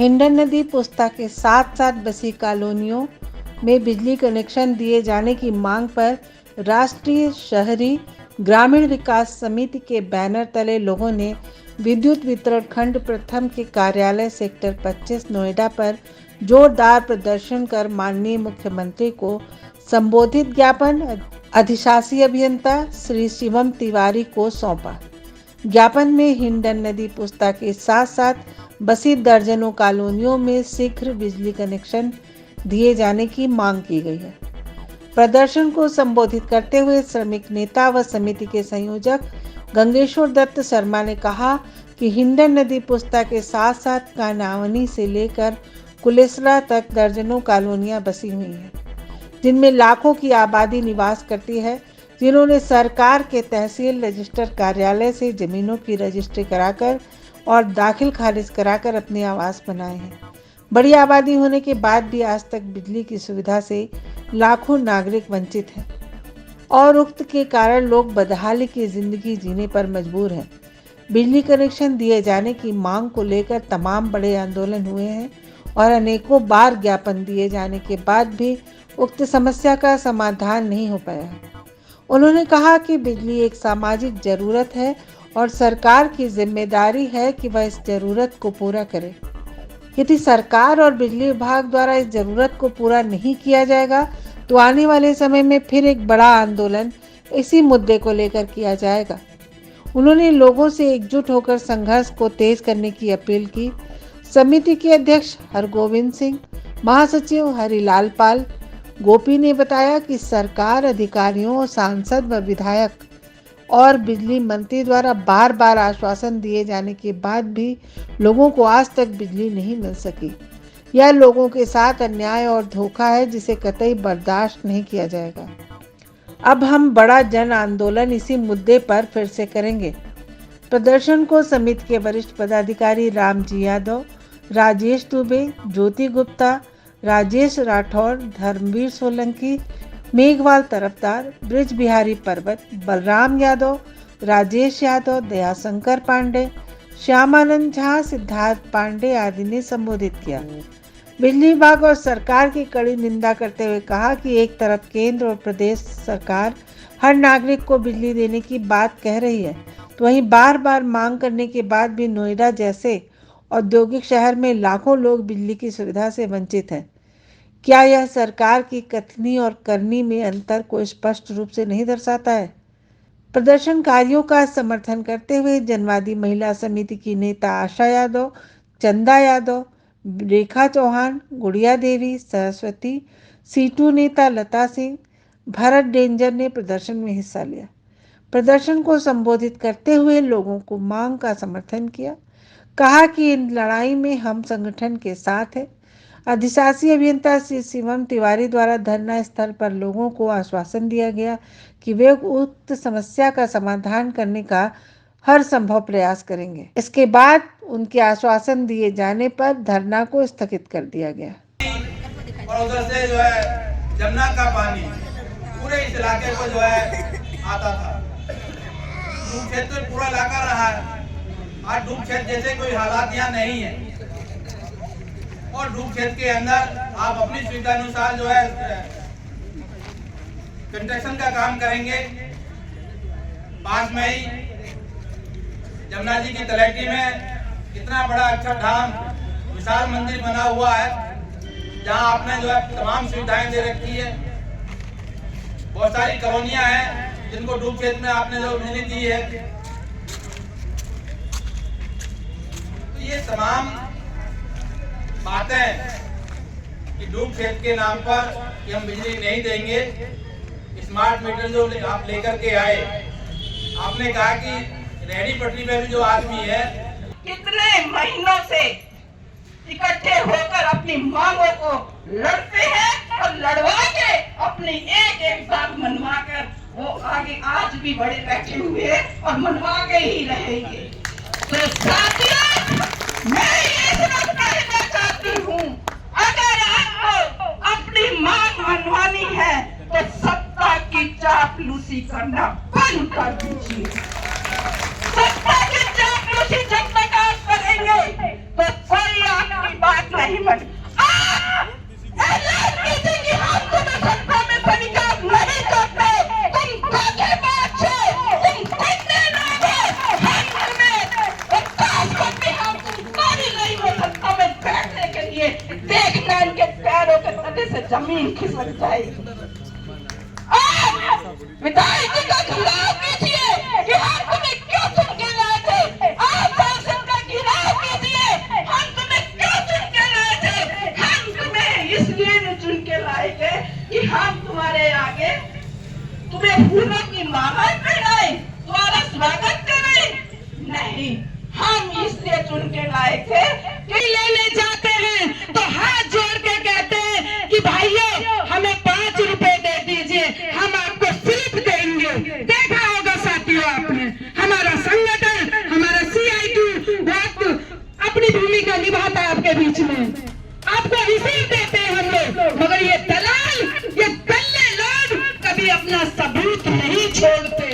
हिंडन नदी पुस्ता के साथ साथ बसी कॉलोनियों में बिजली कनेक्शन दिए जाने की मांग पर राष्ट्रीय शहरी ग्रामीण विकास समिति के बैनर तले लोगों ने विद्युत वितरण खंड प्रथम के कार्यालय सेक्टर 25 नोएडा पर जोरदार प्रदर्शन कर माननीय मुख्यमंत्री को संबोधित ज्ञापन अधिशासी अभियंता श्री शिवम तिवारी को सौंपा। ज्ञापन में हिंडन नदी पुस्ता के साथ साथ बसी दर्जनों कॉलोनियों में शीघ्र बिजली कनेक्शन दिए जाने की मांग की गई है। प्रदर्शन को संबोधित करते हुए श्रमिक नेता व समिति के संयोजक गंगेश्वर दत्त शर्मा ने कहा कि हिंडन नदी पुस्ता के साथ साथ कानावनी से लेकर कुलेसरा तक दर्जनों कॉलोनियां बसी हुई हैं, जिनमें लाखों की आबादी निवास करती है, जिन्होंने सरकार के तहसील रजिस्टर कार्यालय से जमीनों की रजिस्ट्री कराकर और दाखिल खारिज कराकर अपने आवास बनाए हैं। बड़ी आबादी होने के बाद भी आज तक बिजली की सुविधा से लाखों नागरिक वंचित हैं और उक्त के कारण लोग बदहाली की जिंदगी जीने पर मजबूर हैं। बिजली कनेक्शन दिए जाने की मांग को लेकर तमाम बड़े आंदोलन हुए हैं और अनेकों बार ज्ञापन दिए जाने के बाद भी उक्त समस्या का समाधान नहीं हो पाया है। उन्होंने कहा कि बिजली एक सामाजिक जरूरत है और सरकार की जिम्मेदारी है कि वह इस जरूरत को पूरा करे। यदि सरकार और बिजली विभाग द्वारा इस जरूरत को पूरा नहीं किया जाएगा तो आने वाले समय में फिर एक बड़ा आंदोलन इसी मुद्दे को लेकर किया जाएगा। उन्होंने लोगों से एकजुट होकर संघर्ष को तेज करने की अपील की। समिति के अध्यक्ष हरगोविंद सिंह, महासचिव हरिलाल पाल गोपी ने बताया कि सरकार, अधिकारियों, सांसद व विधायक और बिजली मंत्री द्वारा बार बार आश्वासन दिए जाने के बाद भी लोगों को आज तक बिजली नहीं मिल सकी। यह लोगों के साथ अन्याय और धोखा है, जिसे कतई बर्दाश्त नहीं किया जाएगा। अब हम बड़ा जन आंदोलन इसी मुद्दे पर फिर से करेंगे। प्रदर्शन को समिति के वरिष्ठ पदाधिकारी रामजी यादव, राजेश दुबे, ज्योति गुप्ता, राजेश राठौर, धर्मवीर सोलंकी, मेघवाल तरफदार, ब्रिज बिहारी पर्वत, बलराम यादव, राजेश यादव, दयाशंकर पांडे, श्यामानंद झा, सिद्धार्थ पांडे आदि ने संबोधित किया। बिजली विभाग और सरकार की कड़ी निंदा करते हुए कहा कि एक तरफ केंद्र और प्रदेश सरकार हर नागरिक को बिजली देने की बात कह रही है, तो वहीं बार बार मांग करने के बाद भी नोएडा जैसे औद्योगिक शहर में लाखों लोग बिजली की सुविधा से वंचित हैं। क्या यह सरकार की कथनी और करनी में अंतर को स्पष्ट रूप से नहीं दर्शाता है? प्रदर्शनकारियों का समर्थन करते हुए जनवादी महिला समिति की नेता आशा यादव, चंदा यादव, रेखा चौहान, गुड़िया देवी, सरस्वती, सीटू नेता लता सिंह, भरत डेंजर ने प्रदर्शन में हिस्सा लिया। प्रदर्शन को संबोधित करते हुए लोगों को मांग का समर्थन किया। कहा कि इन लड़ाई में हम संगठन के साथ हैं। अधिशासी अभियंता श्री शिवम तिवारी द्वारा धरना स्थल पर लोगों को आश्वासन दिया गया कि वे उक्त समस्या का समाधान करने का हर संभव प्रयास करेंगे। इसके बाद उनके आश्वासन दिए जाने पर धरना को स्थगित कर दिया गया। और उधर से जो है जमुना का पानी पूरे इस इलाके को जो है आता था। डूब क्षेत्र पूरा इलाका रहा है। आज डूब क्षेत्र जैसे कोई हालात यहाँ नहीं है और डूब क्षेत्र के अंदर आप अपनी सुविधा अनुसार जो है कंस्ट्रक्शन का काम करेंगे। पास में ही जमुना जी की तलहटी में इतना बड़ा अच्छा धाम विशाल मंदिर बना हुआ है, जहां आपने जो है तमाम सुविधाएं दे रखी है। बहुत सारी कॉलोनियां हैं जिनको डूब क्षेत्र में आपने जो बिजली दी है। तो ये तमाम बातें कि डूब क्षेत्र के नाम पर कि हम बिजली नहीं देंगे। स्मार्ट मीटर जो आप लेकर के आए, आपने कहा कि रेहड़ी पटरी पे भी जो आदमी है कितने महीनों से इकट्ठे होकर अपनी मांगों को लड़ते हैं और लड़वा के अपनी एक एक बात मनवा कर वो आगे आज भी बड़े बैठे हुए और मनवा के ही रहेंगे। तो साथियों, मैं ये सिर्फ कहना चाहती हूँ, अगर आपको अपनी मांग मनवानी है तो सत्ता की चापलूसी करना बंद कर दीजिए। सत्ता की चापलूसी जब तक आप करेंगे तो कोई आपकी बात नहीं मन ऐलान कीजिए कि हम तुम्हें सत्ता में स्वीकार नहीं करते। तुम धोखेबाज हो, तुम ठगने लोग हो। हम तुम्हें विश्वास करते हैं, तुम काबिल नहीं हो सत्ता में बैठने के लिए। देखना इनके पैरों के तले से जमीन खिसक जाएगी। विधायक का घिराव कीजिए कि हम तुम्हें क्यों चुन के लाए थे। आप संसद का घिराव कीजिए, हम तुम्हें क्यों चुन के लाए थे। हम तुम्हें इसलिए नहीं चुन के लाए थे कि हम तुम्हारे आगे तुम्हें फूलों की माला पहनाए, तुम्हारा स्वागत करें। नहीं, हम इसलिए चुन के लाए थे कि लेने जाते हैं तो हाथ जोड़ के कहते हैं कि भाइयों हमें 5 रुपए दे दीजिए, हम आपको स्लिप देंगे। देखा होगा साथियों आपने, हमारा संगठन, हमारा CIT बहुत अपनी भूमिका निभाता है आपके बीच में। आपको रिसीव देते हैं हम लोग, मगर ये दलाल, ये दल्ले लोग कभी अपना सबूत नहीं छोड़ते।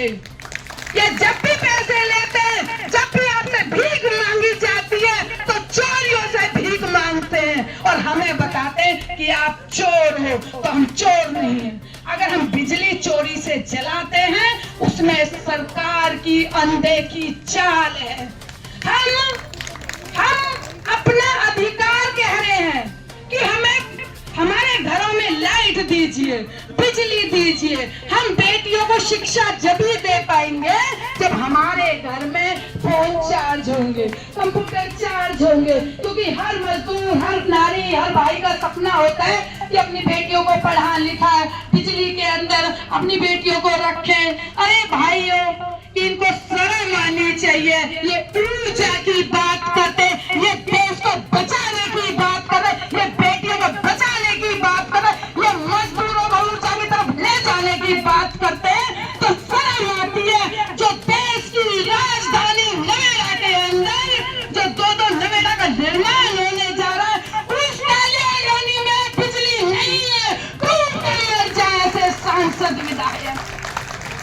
ये जब भी पैसे लेते हैं, जब भी आपसे भीख मांगी जाती है तो चोरियों से भीख मांगते हैं और हमें बताते हैं कि आप चोर हो, तो हम चोर नहीं हैं। अगर हम बिजली चोरी से जलाते हैं उसमें सरकार की अनदेखी चाल है। हम अपना अधिकार कह रहे हैं कि हमें हमारे घरों में लाइट दीजिए, बिजली दीजिए। हम बेटियों को शिक्षा जब ही दे पाएंगे जब हमारे घर में फोन चार्ज होंगे, कंप्यूटर चार्ज होंगे, क्योंकि हर मजदूर, हर नारी, हर भाई का सपना होता है कि अपनी बेटियों को पढ़ा लिखा बिजली के अंदर अपनी बेटियों को रखें। अरे भाइयों, इनको शर्म आनी चाहिए। ये ऊर्जा की बात करते, ये देश को बचाने की बात करे, ये बेटियों को बचाने की बात करे, ये मजदूरों को ऊर्जा की तरफ ले जाने की बात